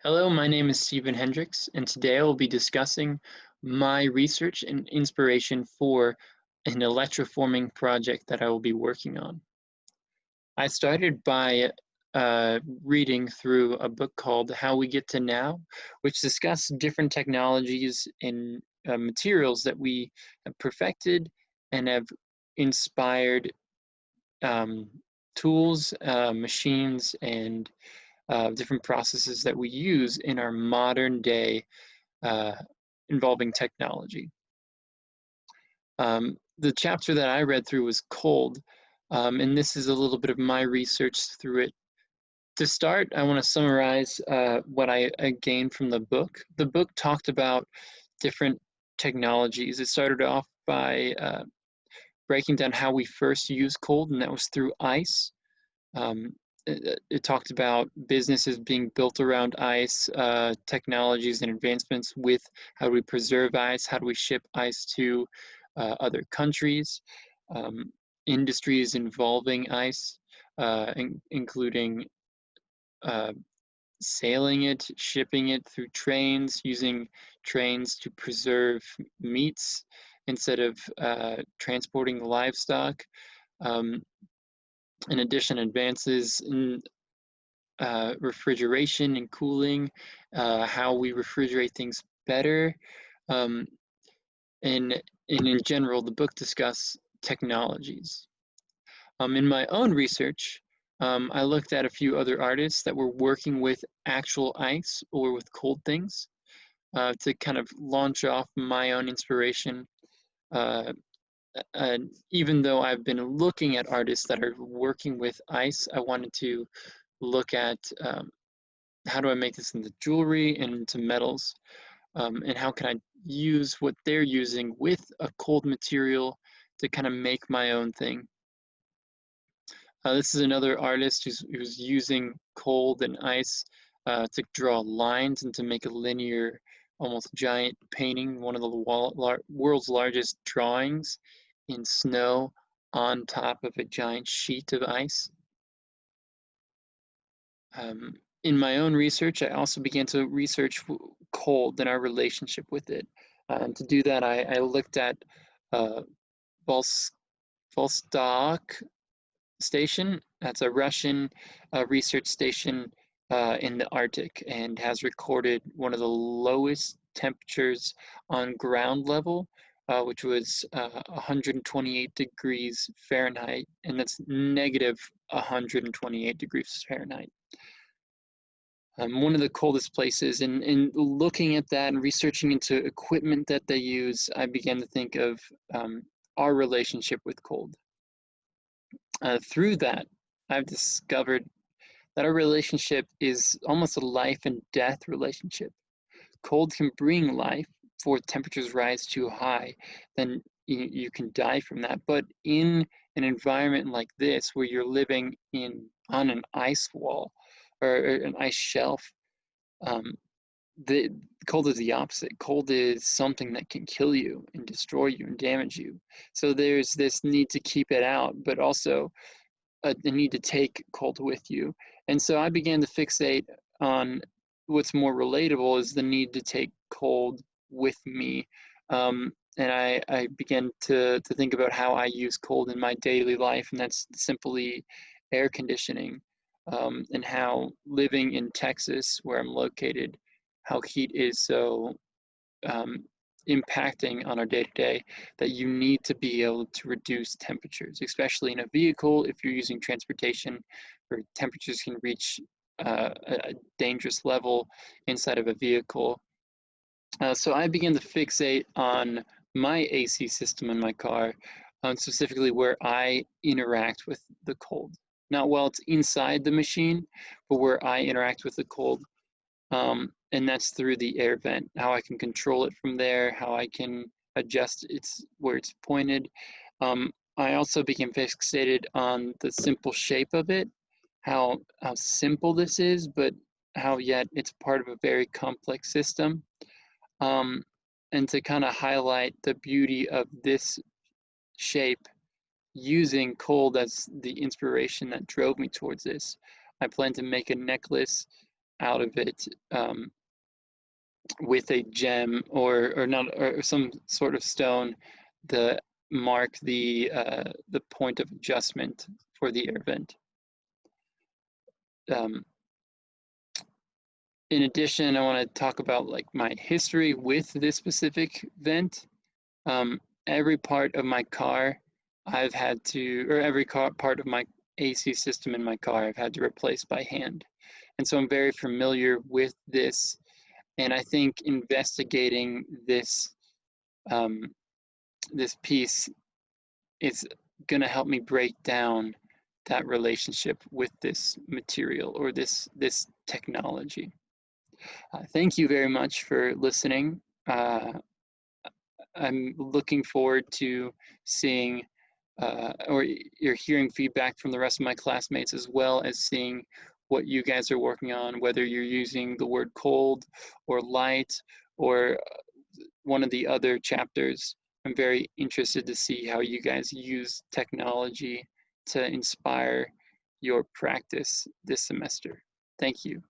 Hello, my name is Stephen Hendrix, and today I will be discussing my research and inspiration for an electroforming project that I will be working on. I started by reading through a book called How We Get to Now, which discussed different technologies and materials that we have perfected and have inspired um, tools, machines, and different processes that we use in our modern day uh, involving technology. The chapter that I read through was cold, and this is a little bit of my research through it. To start, I want to summarize what I gained from the book. The book talked about different technologies. It started off by breaking down how we first used cold, and that was through ice. Um, it talked about businesses being built around ice, technologies and advancements with how do we preserve ice, how do we ship ice to other countries, um, industries involving ice, including uh, sailing it, shipping it through trains, using trains to preserve meats instead of transporting livestock. Um, in addition, advances in refrigeration and cooling, how we refrigerate things better, um, and in general, the book discuss technologies. In my own research, I looked at a few other artists that were working with actual ice or with cold things to kind of launch off my own inspiration. Uh, Even though I've been looking at artists that are working with ice, I wanted to look at how do I make this into jewelry and into metals, and how can I use what they're using with a cold material to kind of make my own thing. This is another artist who's using cold and ice to draw lines and to make a linear, almost giant painting, one of the world's largest drawings in snow on top of a giant sheet of ice. Um, in my own research, I also began to research cold and our relationship with it. And to do that, I looked at uh, Vols Vostok Station. That's a Russian research station in the Arctic and has recorded one of the lowest temperatures on ground level, which was 128 degrees Fahrenheit, and that's negative 128 degrees Fahrenheit. One of the coldest places. And looking at that and researching into equipment that they use, I began to think of our relationship with cold. Through that, I've discovered that our relationship is almost a life and death relationship. Cold can bring life. For temperatures rise too high, then you can die from that. But in an environment like this, where you're living on an ice wall or an ice shelf, um, the cold is the opposite. Cold is something that can kill you and destroy you and damage you. So there's this need to keep it out, but also the need to take cold with you. And so I began to fixate on what's more relatable is the need to take cold with me. And I began to think about how I use cold in my daily life, and that's simply air conditioning, and how living in Texas, where I'm located, how heat is so um, impacting on our day-to-day that you need to be able to reduce temperatures, especially in a vehicle. If you're using transportation where temperatures can reach a dangerous level inside of a vehicle. So I began to fixate on my AC system in my car, specifically where I interact with the cold. Not while it's inside the machine, but where I interact with the cold, and that's through the air vent, how I can control it from there, how I can adjust where it's pointed. I also became fixated on the simple shape of it, how simple this is, but how yet it's part of a very complex system. Um, and to kind of highlight the beauty of this shape, using cold as the inspiration that drove me towards this, I plan to make a necklace out of it with a gem or not or some sort of stone that mark the point of adjustment for the air vent. In addition, I want to talk about like my history with this specific vent. Every part of my car I've had to, or every part of my AC system in my car I've had to replace by hand. And so I'm very familiar with this. And I think investigating this this piece is going to help me break down that relationship with this material or this technology. Thank you very much for listening. I'm looking forward to seeing or you're hearing feedback from the rest of my classmates, as well as seeing what you guys are working on, whether you're using the word cold or light or one of the other chapters. I'm very interested to see how you guys use technology to inspire your practice this semester. Thank you.